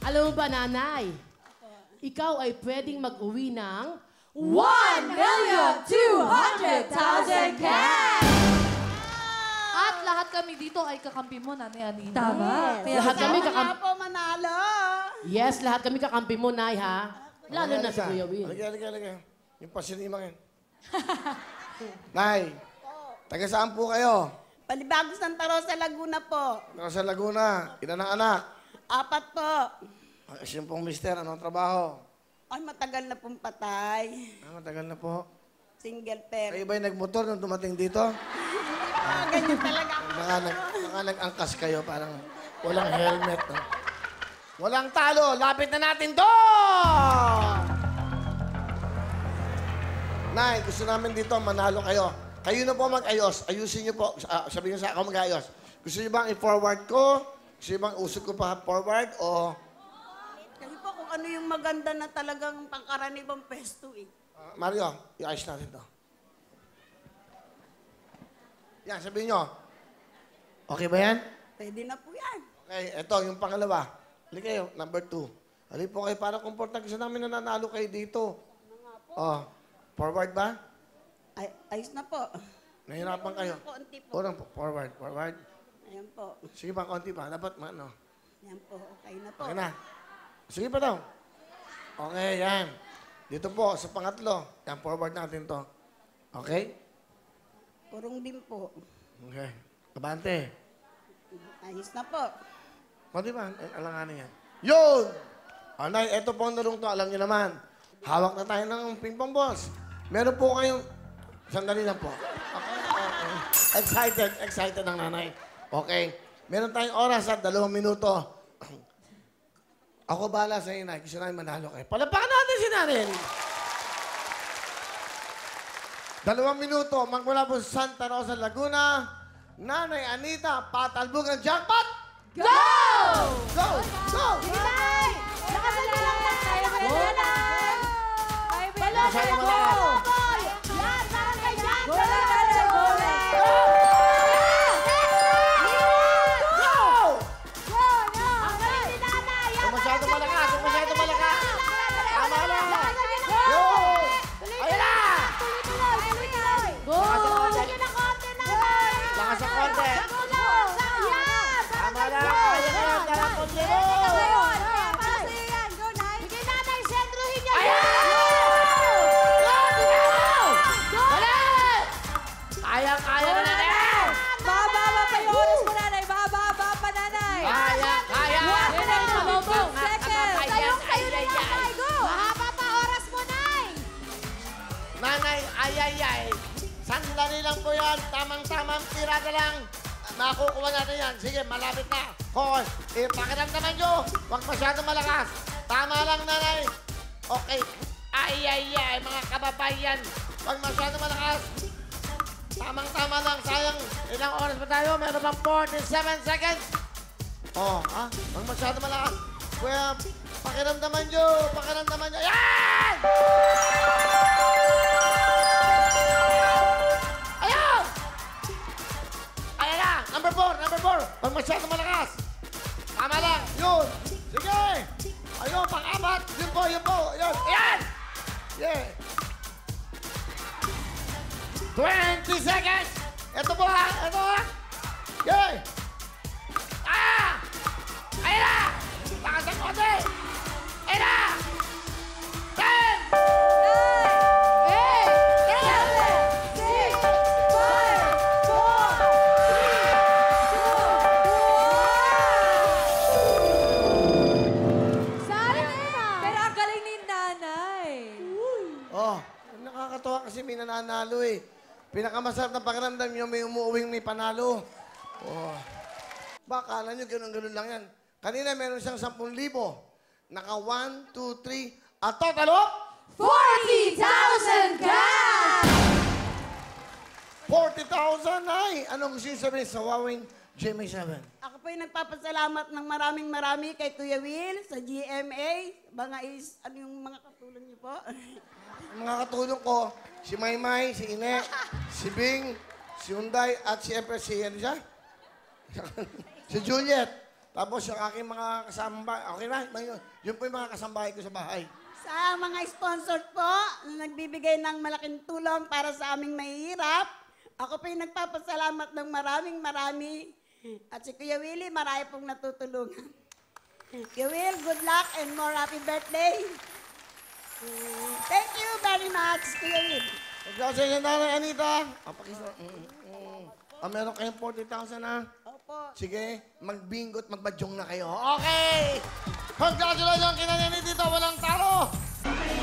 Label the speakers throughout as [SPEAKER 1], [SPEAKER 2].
[SPEAKER 1] Alam mo ba, nanay? Ikaw ay pwedeng mag-uwi ng
[SPEAKER 2] 1,200,000 cash!
[SPEAKER 3] At lahat kami dito ay kakampi mo, Nanay Anita.
[SPEAKER 2] Tama.
[SPEAKER 3] Kaya
[SPEAKER 1] Lahat kami
[SPEAKER 4] Kaya po manalo.
[SPEAKER 1] Yes, lahat kami kakampi mo, nay, ha? Lalo na si Kuya Will.
[SPEAKER 5] Halika. Yung pasinimang yan. Nay, taga saan po kayo?
[SPEAKER 4] Palibagos Santa Rosa, Laguna po.
[SPEAKER 5] Sa Laguna. Ilan ang anak?
[SPEAKER 4] 4 po.
[SPEAKER 5] Siyempre pong mister, anong trabaho?
[SPEAKER 4] Ay, matagal na pong patay.
[SPEAKER 5] Matagal na po.
[SPEAKER 4] Single parent.
[SPEAKER 5] Kayo ba'y nagmotor nung dumating dito?
[SPEAKER 4] Ganyan talaga ako.
[SPEAKER 5] Baka nag-angkas kayo, parang walang helmet. No? Walang talo, lapit na natin doon! Nay, gusto namin dito manalo kayo. Kayo na po mag-ayos. Ayusin niyo po. Sabihin niyo sa ako mag-ayos. Gusto niyo bang i-forward ko? Gusto niyo bang usog ko pa forward o...
[SPEAKER 4] Kasi po kung ano yung maganda na talagang pangkaranibang pesto eh.
[SPEAKER 5] Mario, i-ayos natin to. Yan, sabihin niyo. Okay ba yan?
[SPEAKER 4] Pwede na po yan.
[SPEAKER 5] Okay, eto, yung pangalawa. Halika kayo, number 2. Halika po kayo, para komportable. Gusto namin na nanalo kayo dito. Oh, forward ba?
[SPEAKER 4] Ay, ayos na po.
[SPEAKER 5] Nahirapan kayo.
[SPEAKER 4] Konti po.
[SPEAKER 5] Unang forward.
[SPEAKER 4] Ayan po.
[SPEAKER 5] Sige pa, konti pa. Dapat, ano.
[SPEAKER 4] Ayan po. Okay na po.
[SPEAKER 5] Okay na. Sige pa daw. Okay, yan. Dito po, sa pangatlo. Yan, forward natin to. Okay?
[SPEAKER 4] Kurong din po.
[SPEAKER 5] Okay. Kabante.
[SPEAKER 4] Ayos na po.
[SPEAKER 5] Konti pa, alanganin yan. Yun! Nay, eto po ang narong to. Alam niyo naman. Hawak na tayo ng ping-pong boss. Meron po kayong... Sandali lang po. Okay. Excited ang nanay. Okay. Meron tayong oras at 2 minuto. Ako bahala sa inay. Gusto namin manalo kayo. Palapakan natin si nanay. 2 minuto. Magmula po sa Santa Rosa, Laguna. Nanay Anita, patalbog ang jackpot!
[SPEAKER 2] Go!
[SPEAKER 5] Go! Go!
[SPEAKER 2] Nay! Lakasan mo lang na! Kaya mo yan, Nay!
[SPEAKER 5] Masyado malakas.
[SPEAKER 2] Yan! Parang kay Jack!
[SPEAKER 5] Go!
[SPEAKER 2] Go! Go! Ang galing ni Nanay! Yan!
[SPEAKER 5] Masyado malakas. Tama lang.
[SPEAKER 2] Go!
[SPEAKER 5] Ayun na!
[SPEAKER 2] Tuloy-tuloy! Go! Sige na konti, Nanay!
[SPEAKER 5] Lakas ang konti.
[SPEAKER 2] Yan!
[SPEAKER 5] Tama lang. Ayun na. Tara, konti mo.
[SPEAKER 2] Para sa'yo yan. Go, Nay! Sige, Nanay! Sentruhin niya!
[SPEAKER 5] Kaya na nanay!
[SPEAKER 3] Bababa pa yung oras mo, Nanay. Bababa pa, Nanay.
[SPEAKER 5] Kaya!
[SPEAKER 3] Yan ang 15 seconds.
[SPEAKER 2] Kayo na yan, Nay! Go! Mahaba pa oras mo, Nay!
[SPEAKER 5] Nanay, ay. Sandali lang po yan. Tamang-tamang tirada lang. Makukuha natin yan. Sige, malapit na. Hoy, pakiramdaman nyo. Huwag masyadong malakas. Tama lang, nanay. Okay. Ay, mga kababayan. Huwag masyadong malakas. Tamang-tama lang. Sayang, ilang oras pa tayo? Meron pang 47 seconds. Oh, ha? Huwag masyadong malakas. Kuya, pakiramdaman nyo. Yan! Ayun! Ayan na! Number 4! Huwag masyadong malakas. Tama lang. Yun. Sige. Ayun, pang-apat. Yun po. Ayun. Ayan! Yeah. 20 seconds! Ito po ha! Yeah! Ayan na! Lakas ang konti! Ayan na! 10!
[SPEAKER 3] Pero ang galing ni Nanay.
[SPEAKER 5] Oh, nakakatawa kasi may nananalo eh. Pinakamasarap na pakiramdam nyo, may umuuwing may panalo. Oh. Baka alam nyo, ganun-ganun lang yan. Kanina meron siyang 10,000. Naka 1, 2, 3, at total of
[SPEAKER 2] 40,000 cash!
[SPEAKER 5] 40,000 ay! Anong gusto nyo sabihin sa Wawing GMA7?
[SPEAKER 4] Ako po yung nagpapasalamat ng marami kay Kuya Will, sa GMA, ano yung mga katulong niyo po?
[SPEAKER 5] Ang mga katulong ko, si Maymay, si Ine, si Bing, si Unday, at si Empress, si ano siya? Si Juliet. Tapos yung aking mga kasambahay, okay na, yun po yung mga kasambahay ko sa bahay.
[SPEAKER 4] Sa mga sponsor po na nagbibigay ng malaking tulong para sa aming mahihirap, ako po yung nagpapasalamat ng marami. At si Kuya Willie, marami pong natutulungan. Kuya Will, good luck and more happy birthday. Thank you very much, Kuya Will.
[SPEAKER 5] Congratulations, Nanay Anita. Meron kayong 40,000 na.
[SPEAKER 4] Opo.
[SPEAKER 5] Sige, magbingot, magbadyong na kayo. Okay! Congratulations, kinanini dito, walang talo!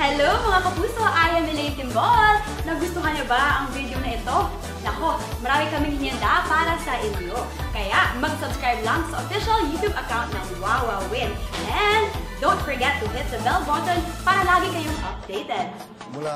[SPEAKER 2] Hello mga kapuso! I am Elaine Timbol! Nagustuhan niyo ba ang video na ito? Nako, marami kaming hinihanda para sa inyo. Kaya mag-subscribe lang sa official YouTube account ng Wawa Win. And don't forget to hit the bell button para lagi kayong updated.
[SPEAKER 5] Mula